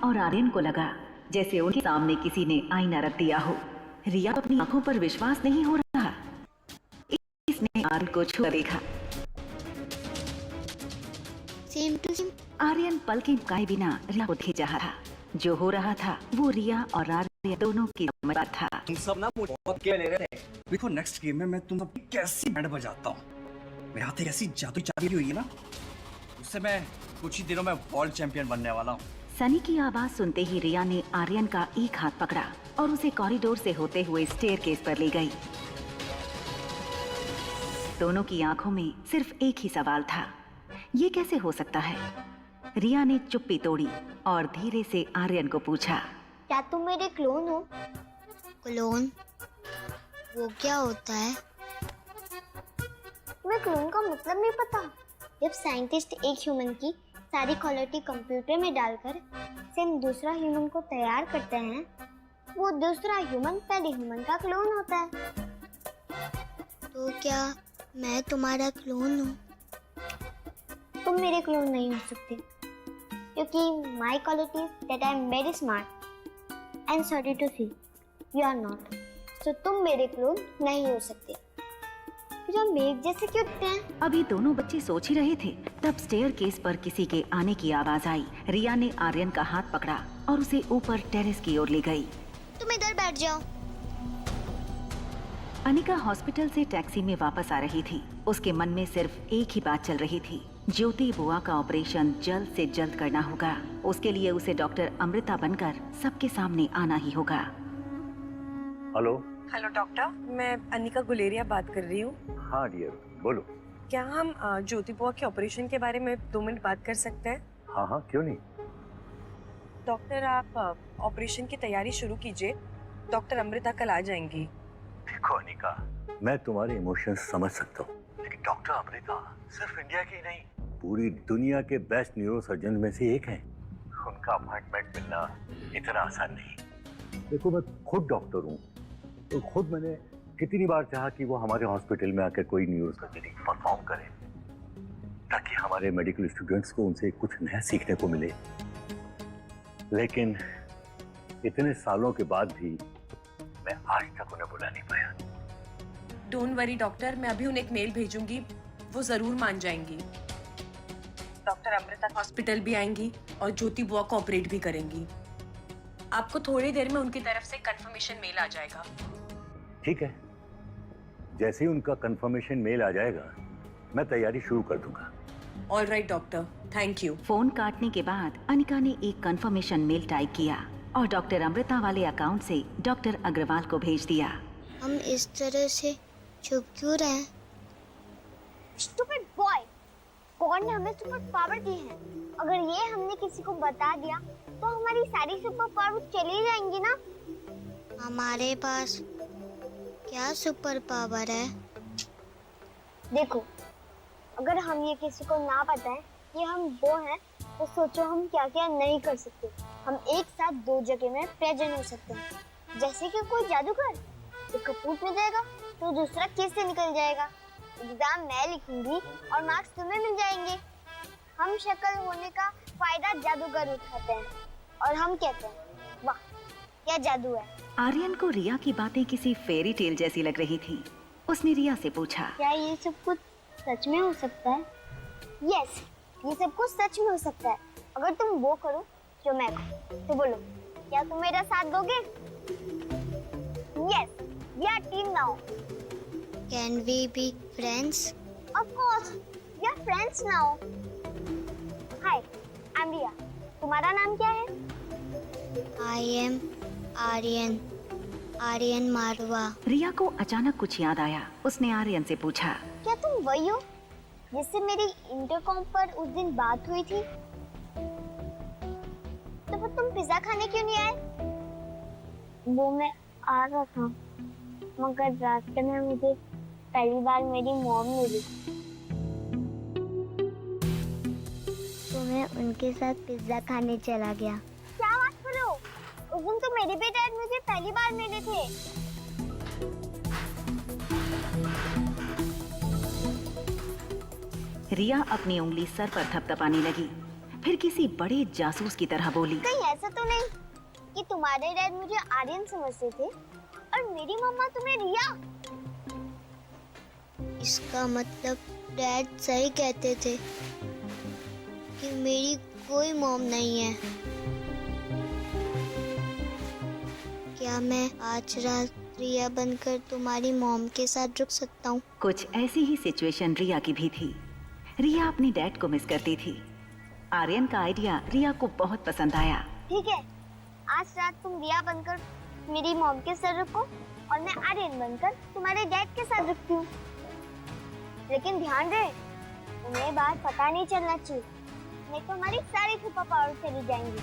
और आर्यन को लगा जैसे उनके सामने किसी ने आईना रख दिया हो। रिया अपनी आंखों पर विश्वास नहीं हो रहा। इसने आर्यन को छू देखा। Same to same. आर्यन पल के झपकाए बिना रिया को देख रहा था। जो हो रहा था वो रिया और आर्यन दोनों की समझ में था। तुम सब ना मुझे बहुत केयर ले रहे थे। देखो नेक्स्ट गेम में मैं तुम सब कैसी बैंड बजाता हूँ। मेरे हाथ एक ऐसी जादुई चाबी हुई है ना, उससे मैं कुछ ही दिनों में वर्ल्ड चैंपियन बनने वाला हूँ। सनी की आवाज सुनते ही रिया ने आर्यन का एक हाथ पकड़ा और उसे कॉरिडोर से होते हुए स्टेयरकेस पर ले गई। दोनों की आंखों में सिर्फ एक ही सवाल था, ये कैसे हो सकता है? रिया ने चुप्पी तोड़ी और धीरे से आर्यन को पूछा, क्या तुम मेरे क्लोन हो? क्लोन? वो क्या होता है? तुम्हें क्लोन का मतलब नहीं पता? जब साइंटिस्ट एक ह्यूमन की सारी क्वालिटी कंप्यूटर में डालकर सेम दूसरा ह्यूमन को तैयार करते हैं, वो दूसरा ह्यूमन पहले ह्यूमन का क्लोन होता है। तो क्या मैं तुम्हारा क्लोन हूँ? तुम मेरे क्लोन नहीं हो सकते, क्योंकि my quality that I am very smart and sorry to see you are not. तो तुम मेरे क्लोन नहीं हो सकते। फिर हम एक जैसे क्यों दिखते हैं? अभी दोनों बच्चे सोच ही रहे थे, तब स्टेयरकेस पर किसी के आने की आवाज आई। रिया ने आर्यन का हाथ पकड़ा और उसे ऊपर टेरेस की ओर ले गई। तुम इधर बैठ जाओ। अनिका हॉस्पिटल से टैक्सी में वापस आ रही थी। उसके मन में सिर्फ एक ही बात चल रही थी, ज्योति बुआ का ऑपरेशन जल्द से जल्द करना होगा। उसके लिए उसे डॉक्टर अमृता बनकर सबके सामने आना ही होगा। हेलो। हेलो डॉक्टर, मैं अनिका गुलेरिया बात कर रही हूँ। हाँ डियर, बोलो। क्या हम ज्योति बुआ के ऑपरेशन के बारे में 2 मिनट बात कर सकते हैं? हाँ हाँ, क्यों नहीं। डॉक्टर, आप ऑपरेशन की तैयारी शुरू कीजिए। डॉक्टर अमृता कल आ जाएंगी। देखो अनिका, मैं तुम्हारे इमोशंस समझ सकता हूँ, लेकिन डॉक्टर अमृता सिर्फ इंडिया की नहीं, पूरी दुनिया के बेस्ट न्यूरोसर्जन में से एक हैं। उनका अपॉइंटमेंट मिलना इतना आसान नहीं। देखो मैं खुद डॉक्टर हूँ, तो खुद मैंने कितनी बार चाहा कि वो हमारे हॉस्पिटल में आकर कोई न्यूरोसर्जरी परफॉर्म करे, ताकि हमारे मेडिकल स्टूडेंट्स को उनसे कुछ नया सीखने को मिले। लेकिन इतने सालों के बाद भी मैं आज तक उन्हें बुला नहीं पाया। डोंट वरी डॉक्टर, मैं अभी उन्हें एक मेल भेजूंगी, वो जरूर मान जाएंगी। डॉक्टर अमृता हॉस्पिटल भी आएंगी और ज्योति बुआ को ऑपरेट भी करेंगी। आपको थोड़ी देर में उनकी तरफ से कंफर्मेशन मेल आ जाएगा। ठीक है, जैसे ही उनका कंफर्मेशन मेल आ जाएगा मैं तैयारी शुरू कर दूंगा। All right doctor, thank you. Phone काटने के बाद अनिका ने एक कंफर्मेशन मेल टाइप किया और डॉक्टर अमृता वाले अकाउंट से डॉक्टर अग्रवाल को भेज दिया। हम इस तरह से चुप क्यों रहे? स्टूपिड बॉय, गॉड ने हमें सुपर पावर दी है। अगर ये हमने किसी को बता दिया तो हमारी सारी सुपर पावर चली जाएंगी ना। हमारे पास क्या सुपर पावर है? देखो, अगर हम ये किसी को ना बताएं कि हम वो हैं, तो सोचो हम क्या क्या नहीं कर सकते। हम एक साथ 2 जगह में प्रेजेंट हो सकते हैं। जैसे कि कोई जादूगर एक कपूट में जाएगा तो दूसरा केस से निकल जाएगा। एग्जाम मैं लिखूंगी और मार्क्स तुम्हें मिल जाएंगे। हम शक्ल होने का फायदा जादूगर उठाते हैं और हम कहते हैं वाह क्या जादू है। आर्यन को रिया की बातें किसी फेरी टेल जैसी लग रही थी। उसने रिया से पूछा, क्या ये सब कुछ सच में हो सकता है? यस, ये सब कुछ सच में हो सकता है अगर तुम वो करो जो मैं कहूं। तो बोलो, क्या तुम मेरा साथ दोगे? Yes, we are team now. Can we be friends? Of course, we are friends now. Hi, I am Riya. तुम्हारा नाम क्या है? I am Aryan, Aryan Marwa. रिया को अचानक कुछ याद आया। उसने आर्यन से पूछा, क्या तुम वही हो जिससे मेरी इंटरकॉम पर उस दिन बात हुई थी? तो फिर तुम पिज्जा खाने क्यों नहीं आए? वो मैं आ रहा था, मगर रास्ते में मुझे पहली बार मेरी मॉम मिली, तो मैं उनके साथ पिज्जा खाने चला गया। क्या बात कर रहे हो? उस दिन तो मेरे भी डैड मुझे पहली बार मिले थे। रिया अपनी उंगली सर पर थपथपाने लगी। फिर किसी बड़े जासूस की तरह बोली, कहीं ऐसा तो नहीं कि तुम्हारे डैड मुझे आर्यन समझते थे और मेरी मम्मा तुम्हें रिया? इसका मतलब डैड सही कहते थे कि मेरी कोई मॉम नहीं है। क्या मैं आज रात रिया बनकर तुम्हारी मॉम के साथ रुक सकता हूँ? कुछ ऐसी ही सिचुएशन रिया की भी थी। रिया अपने डैड को मिस करती थी। आर्यन का आइडिया रिया को बहुत पसंद आया। ठीक है, आज रात तुम रिया बनकर मेरी मॉम के साथ रुको और मैं आर्यन बनकर तुम्हारे डैड के साथ रुकती हूँ। लेकिन ध्यान रहे, तुम्हें बाहर पता नहीं चलना चाहिए, नहीं तो हमारी सारी सुपर पावर चली जाएंगी।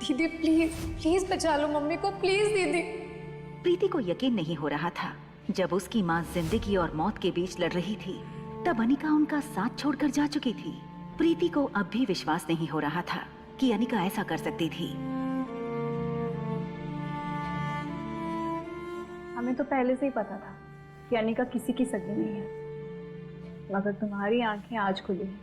दीदी प्लीज प्लीज बचा लो मम्मी को, प्लीज दीदी। प्रीति को यकीन नहीं हो रहा था। जब उसकी माँ जिंदगी और मौत के बीच लड़ रही थी, तब अनिका उनका साथ छोड़कर जा चुकी थी। प्रीति को अब भी विश्वास नहीं हो रहा था कि अनिका ऐसा कर सकती थी। हमें तो पहले से ही पता था कि अनिका किसी की सगी नहीं है, मगर तुम्हारी आंखें आज खुली हैं।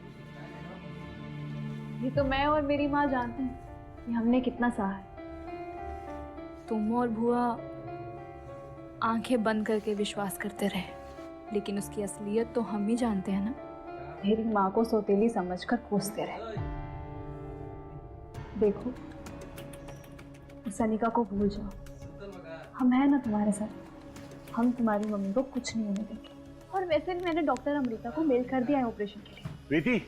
ये तो मैं और मेरी माँ जानते हैं कि हमने कितना सहा है। तुम और भुआ आंखें बंद करके विश्वास करते रहे, लेकिन उसकी असलियत तो हम ही जानते हैं ना। मेरी माँ को सौतेली समझकर कोसते रहे। देखो, इस अनिका को भूल जाओ, हम हैं ना तुम्हारे साथ। हम तुम्हारी मम्मी को कुछ नहीं होने देंगे। और वैसे भी मैंने डॉक्टर अमृता को मेल कर दिया है ऑपरेशन के लिए। प्रीति,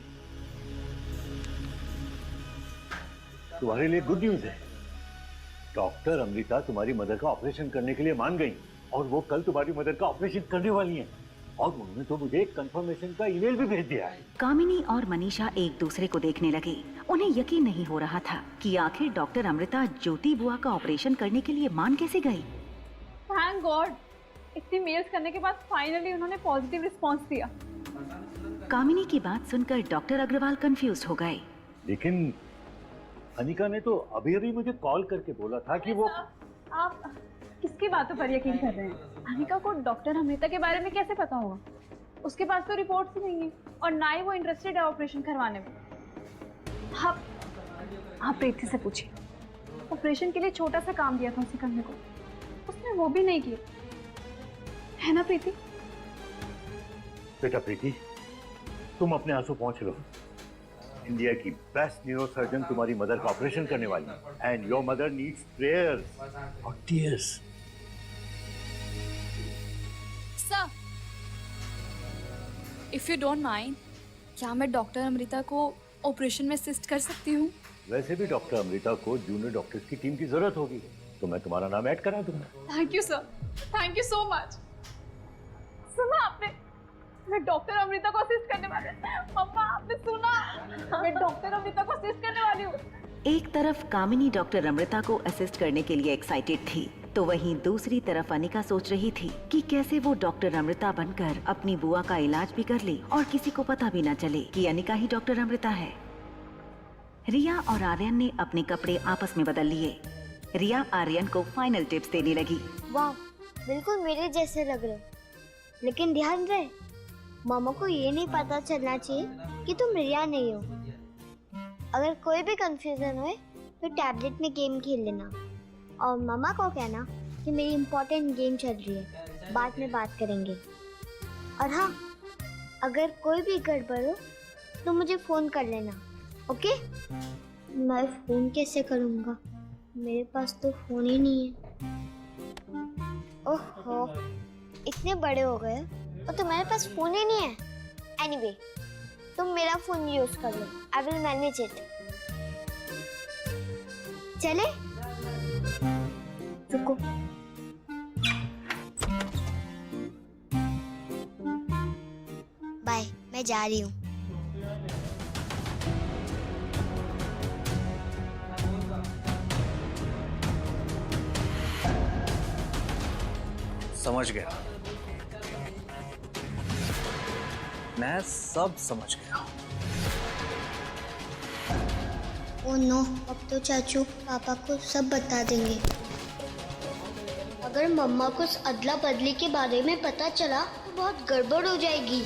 तुम्हारे लिए गुड न्यूज है। डॉक्टर अमृता तुम्हारी मदर का ऑपरेशन करने के लिए मान गई और वो कल तुम्हारी मदर का ऑपरेशन करने वाली हैं। और उन्होंने तो मुझे एक कंफर्मेशन का ईमेल भी भेज दिया है। कामिनी और मनीषा एक दूसरे को देखने लगे। उन्हें यकीन नहीं हो रहा था कि आखिर डॉक्टर अमृता ज्योति बुआ का ऑपरेशन करने के लिए मान कैसे गई। थैंक गॉड, इतनी मेल्स करने के बाद फाइनली उन्होंने पॉजिटिव रिस्पांस दिया। कामिनी की बात सुनकर डॉक्टर अग्रवाल कंफ्यूज हो गए। लेकिन अनिका ने तो अभी अभी मुझे कॉल करके बोला था कि वो। आप किसकी बातों पर यकीन कर रहे हैं? अनिका को डॉक्टर अमृता के बारे में कैसे पता होगा? उसके पास तो रिपोर्ट्स ही नहीं है और ना ही वो इंटरेस्टेड है ऑपरेशन करवाने में। आप प्रीति से पूछिए, ऑपरेशन के लिए छोटा सा काम दिया था उसे करने को, उसने वो भी नहीं किया, है ना प्रीति? बेटा प्रीति, तुम अपने आंसू पहुंच लो। इंडिया की बेस्ट न्यूरोसर्जन तुम्हारी मदर का ऑपरेशन करने वाली है and your mother needs prayers और tears. Sir, if you don't mind, क्या मैं डॉक्टर अमृता को ऑपरेशन में असिस्ट कर सकती हूँ? वैसे भी डॉक्टर अमृता को जूनियर डॉक्टर्स की टीम की जरूरत होगी, तो मैं तुम्हारा नाम ऐड करा दूंगा। Thank you sir, thank you so much. सुना आपने, मैं डॉक्टर अमृता को असिस्ट करने वाली हूँ। मम्मा, आपने सुना? मैं डॉक्टर अमृता को असिस्ट करने वाली हूँ। एक तरफ कामिनी डॉक्टर अमृता को असिस्ट करने के लिए एक्साइटेड थी, तो वहीं दूसरी तरफ अनिका सोच रही थी कि कैसे वो डॉक्टर अमृता बनकर अपनी बुआ का इलाज भी कर ले और किसी को पता भी न चले कि अनिका ही डॉक्टर अमृता है। रिया और आर्यन ने अपने कपड़े आपस में बदल लिए। रिया आर्यन को फाइनल टिप्स देने लगी। वाह, बिल्कुल मेरे जैसे लग रहे। लेकिन ध्यान रहे, मामा को ये नहीं पता चलना चाहिए कि तुम रिया नहीं हो। अगर कोई भी कंफ्यूजन हो तो टैबलेट में गेम खेल लेना और मामा को कहना कि मेरी इम्पोर्टेंट गेम चल रही है, बाद में बात करेंगे। और हाँ, अगर कोई भी गड़बड़ हो तो मुझे फ़ोन कर लेना, ओके? मैं फ़ोन कैसे करूँगा? मेरे पास तो फ़ोन ही नहीं है। ओहो, इतने बड़े हो गए और तुम्हारे पास फ़ोन ही नहीं है। एनीवे, तुम मेरा फ़ोन यूज़ कर लो, आई विल मैनेज इट। चले? रुको। बाय, मैं जा रही हूँ। समझ गया, मैं सब समझ गया। ओह नो, अब तो चाचू पापा को सब बता देंगे। अगर मम्मा को इस अदला बदली के बारे में पता चला तो बहुत गड़बड़ हो जाएगी।